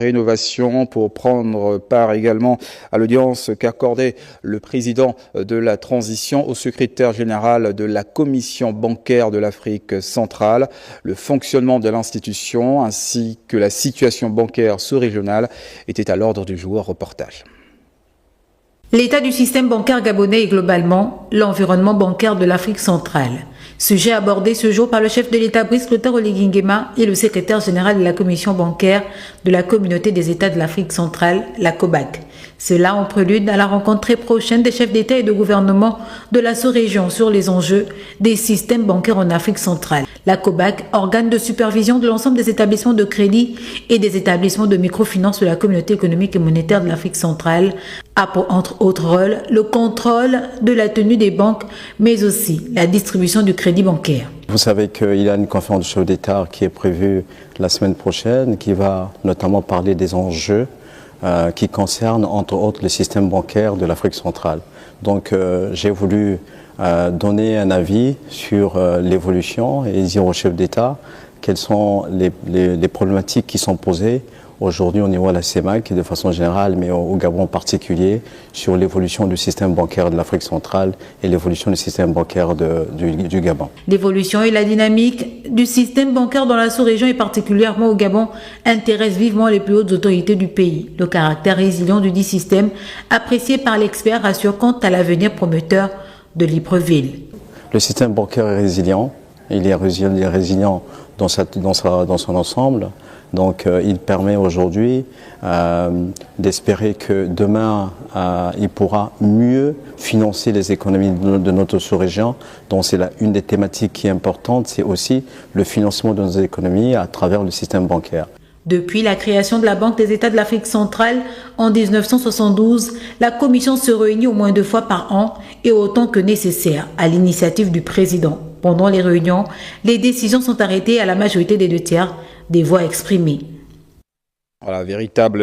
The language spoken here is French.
Rénovation pour prendre part également à l'audience qu'accordait le président de la transition au secrétaire général de la Commission bancaire de l'Afrique centrale. Le fonctionnement de l'institution ainsi que la situation bancaire sous-régionale étaient à l'ordre du jour. Reportage. L'état du système bancaire gabonais et globalement l'environnement bancaire de l'Afrique centrale. Sujet abordé ce jour par le chef de l'État Brice Clotaire Oligui Nguema et le secrétaire général de la commission bancaire de la communauté des États de l'Afrique centrale, la COBAC. Cela en prélude à la rencontre très prochaine des chefs d'État et de gouvernement de la sous-région sur les enjeux des systèmes bancaires en Afrique centrale. La COBAC, organe de supervision de l'ensemble des établissements de crédit et des établissements de microfinance de la communauté économique et monétaire de l'Afrique centrale, a pour entre autres rôles le contrôle de la tenue des banques, mais aussi la distribution du crédit bancaire. Vous savez qu'il y a une conférence de chefs d'État qui est prévue la semaine prochaine, qui va notamment parler des enjeux qui concernent entre autres le système bancaire de l'Afrique centrale. Donc j'ai voulu donner un avis sur l'évolution et dire aux chefs d'État quelles sont les problématiques qui sont posées aujourd'hui au niveau de la CEMAC de façon générale, mais au Gabon en particulier, sur l'évolution du système bancaire de l'Afrique centrale et l'évolution du système bancaire du Gabon. L'évolution et la dynamique du système bancaire dans la sous-région et particulièrement au Gabon intéressent vivement les plus hautes autorités du pays. Le caractère résilient du dit système, apprécié par l'expert, rassure quant à l'avenir prometteur de Libreville. Le système bancaire est résilient, il est résilient dans son ensemble. Donc il permet aujourd'hui d'espérer que demain il pourra mieux financer les économies de notre sous-région. Donc c'est une des thématiques qui est importante, c'est aussi le financement de nos économies à travers le système bancaire. Depuis la création de la Banque des États de l'Afrique centrale en 1972, la commission se réunit au moins 2 fois par an et autant que nécessaire à l'initiative du président. Pendant les réunions, les décisions sont arrêtées à la majorité des 2 tiers des voix exprimées. Voilà, véritable